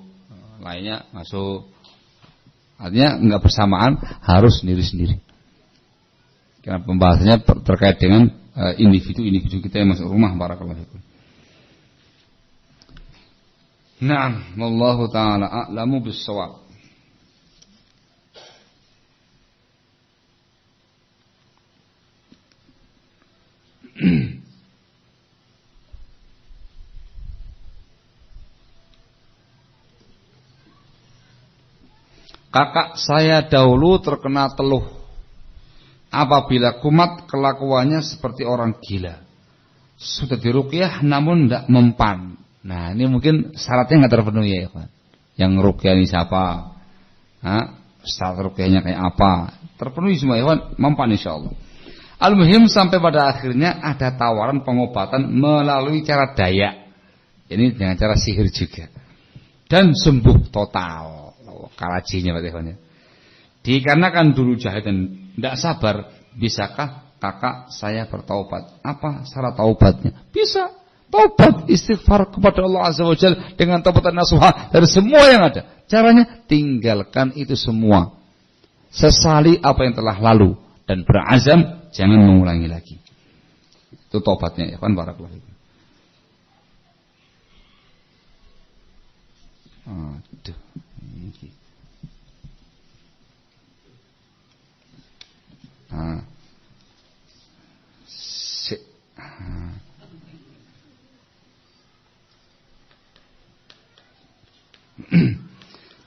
lainnya masuk, artinya enggak bersamaan, harus sendiri-sendiri. Karena pembahasannya terkait dengan individu-individu kita yang masuk rumah. Barakallahu fikum. Naam, wallahu taala a'lamu bis-shawab. Kakak saya dahulu terkena teluh. Apabila kumat kelakuannya seperti orang gila. Sudah diruqyah namun tidak mempan. Nah ini mungkin syaratnya nggak terpenuhi ya Pak. Yang ruqyah ini siapa? Syarat ruqyahnya kayak apa? Terpenuhi semua ya Pak. Mempan insyaallah. Al-muhim sampai pada akhirnya ada tawaran pengobatan melalui cara daya. Ini dengan cara sihir juga. Dan sembuh total. Karajinya Pak Ikhwan ya. Dikarenakan dulu jahil dan tidak sabar, bisakah kakak saya bertaubat? Apa syarat taubatnya? Bisa. Taubat, istighfar kepada Allah Azza wa Jalla dengan taubatan nasuha dari semua yang ada. Caranya tinggalkan itu semua. Sesali apa yang telah lalu dan berazam jangan mengulangi lagi. Itu taubatnya ya kan, barakallahu fikum. Aduh.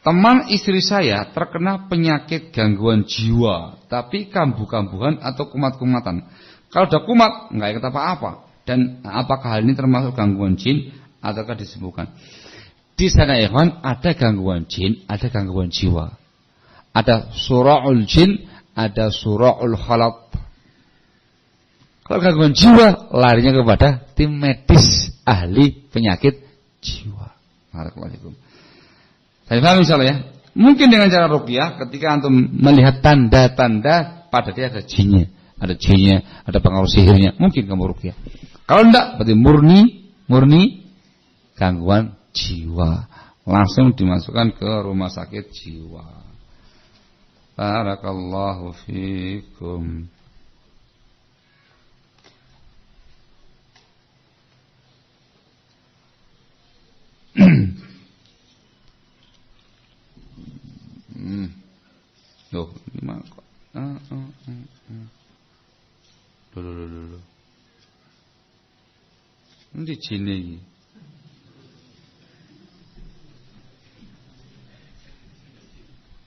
teman istri saya terkena penyakit gangguan jiwa, tapi kambuh-kambuhan atau kumat-kumatan. Kalau udah kumat, nggak ingat apa-apa. Dan apakah hal ini termasuk gangguan jin ataukah disembuhkan? Di sana ikhwan ada gangguan jin, ada gangguan jiwa. Ada sura'ul jin, ada sura'ul khalat. Kalau gangguan jiwa, larinya kepada tim medis ahli penyakit jiwa. Waalaikumsalam. Saya paham insyaallah ya. Mungkin dengan cara ruqyah ketika antum melihat tanda-tanda pada dia ada jinnya, ada pengaruh sihirnya, mungkin kamu ruqyah. Kalau enggak, berarti murni gangguan jiwa. Langsung dimasukkan ke rumah sakit jiwa. Barakallahu fikum. Loh, gimana kok? Loh. Ini jin iki.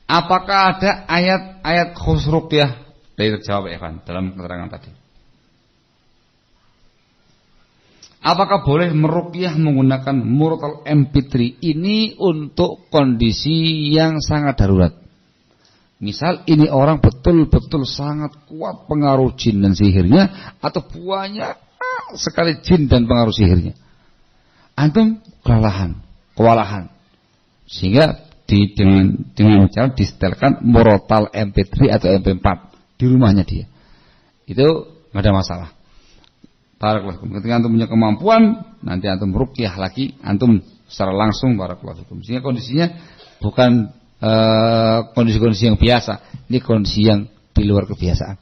Apakah ada ayat-ayat khusus ruqyah? Dari terjawab Evan dalam keterangan tadi. Apakah boleh meruqyah menggunakan murtal MP3 ini untuk kondisi yang sangat darurat? Misal ini orang betul-betul sangat kuat pengaruh jin dan sihirnya, atau banyak sekali jin dan pengaruh sihirnya. Antum kewalahan. Sehingga dengan cara disetelkan murtal MP3 atau MP4 di rumahnya dia. Itu enggak ada masalah. Barakallahu fikum. Ketika antum punya kemampuan, nanti antum ruqyah lagi, antum secara langsung barakallahu fikum. Sehingga kondisinya bukan kondisi-kondisi yang biasa, ini kondisi yang di luar kebiasaan.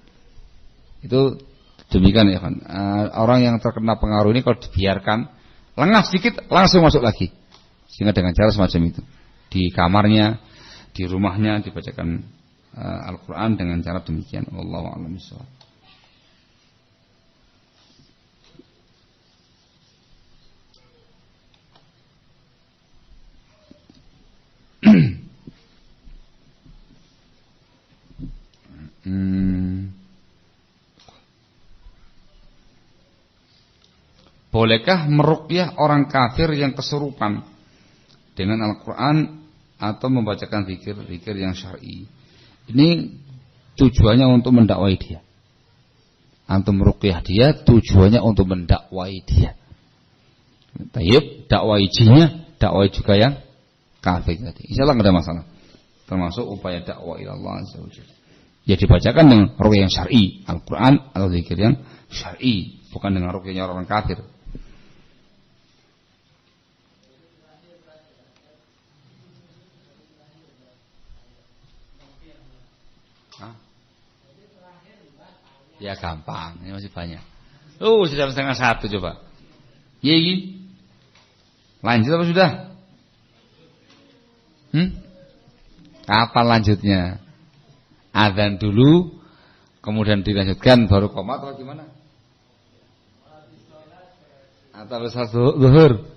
Itu demikian ya kan. Orang yang terkena pengaruh ini kalau dibiarkan lengah sedikit langsung masuk lagi. Sehingga dengan cara semacam itu, di kamarnya, di rumahnya dibacakan Al-Qur'an dengan cara demikian. Wallahu a'lam bishawab. Bolehkah meruqyah orang kafir yang kesurupan dengan Al-Quran atau membacakan zikir-zikir yang syar'i? Ini tujuannya untuk mendakwai dia. Antum meruqyah dia tujuannya untuk mendakwai dia. Tayyib, dakwai jinnya, dakwai juga yang kafir tadi. Insyaallah enggak ada masalah. Termasuk upaya dakwah ila Allah azza wajalla. Ya dibacakan dengan ruqyah yang syar'i, Al-Quran atau zikir yang syar'i, bukan dengan ruqyahnya orang kafir. Ya gampang, ini masih banyak. Sudah 1:30 coba. Iya ini. Lanjut apa sudah? Kapan lanjutnya? Adzan dulu, kemudian dilanjutkan baru qomat atau gimana? Atau besar zuhur?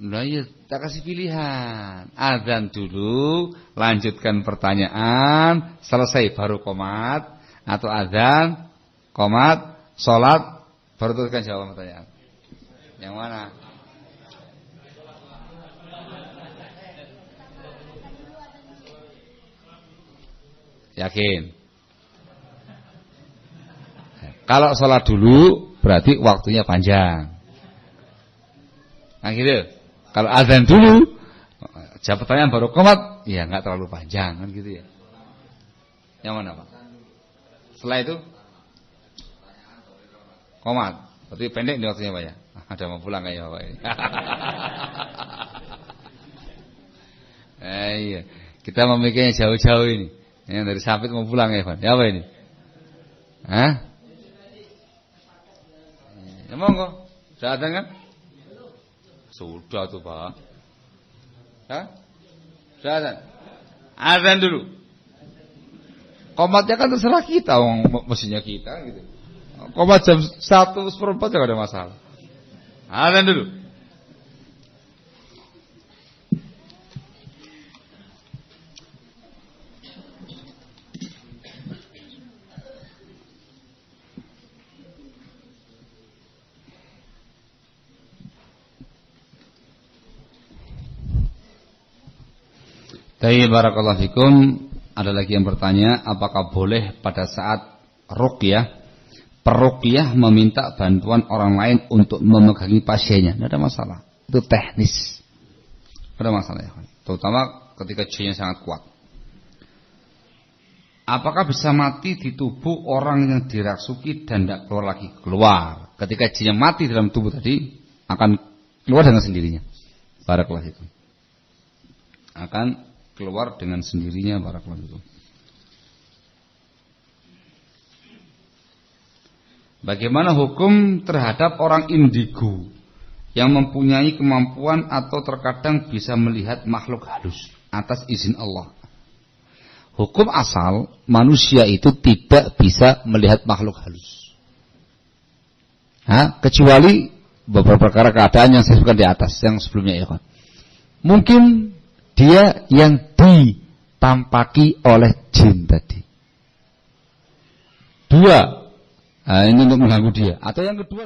Nah iya, tak kasih pilihan. Adzan dulu, lanjutkan pertanyaan, selesai baru qomat, atau adzan, qomat, sholat, baru teruskan jawab pertanyaan. Yang mana? Yakin? Kalau sholat dulu berarti waktunya panjang. Nah gitu. Kalau azan dulu, jawab pertanyaan baru qomat, ya nggak terlalu panjang kan gitu ya. Yang mana Pak? Setelah itu qomat, berarti pendek nih waktunya Pak ya. Ada mau pulang kayak Pak ini. Iya, kita memikirnya jauh-jauh ini. Yang dari Sampit mau pulang ya Pak. Ya apa ini? Ya monggo. Sudah azan kan? Sudah tuh Pak. Sudah azan. Azan dulu. Qomatnya kan terserah kita, mesinnya kita gitu. Qomat jam 1:04 enggak ada masalah. Azan dulu. Barakallahu fikum. Ada lagi yang bertanya, apakah boleh pada saat ruqyah, peruqyah meminta bantuan orang lain untuk memegangi pasiennya? Tidak ada masalah. Itu teknis. Tidak ada masalah ya. Terutama ketika jinnya sangat kuat. Apakah bisa mati di tubuh orang yang dirasuki dan tidak keluar lagi? Keluar. Ketika jinnya mati dalam tubuh tadi, akan keluar dengan sendirinya. Barakallahu fikum. Akan keluar dengan sendirinya. Barakallahu fikum. Bagaimana hukum terhadap orang indigo yang mempunyai kemampuan atau terkadang bisa melihat makhluk halus atas izin Allah? Hukum asal manusia itu tidak bisa melihat makhluk halus, kecuali beberapa perkara keadaan yang saya sebutkan di atas yang sebelumnya ya kan. Mungkin dia yang ditampaki oleh jin tadi. Dua, ini untuk mengganggu dia. Atau yang kedua,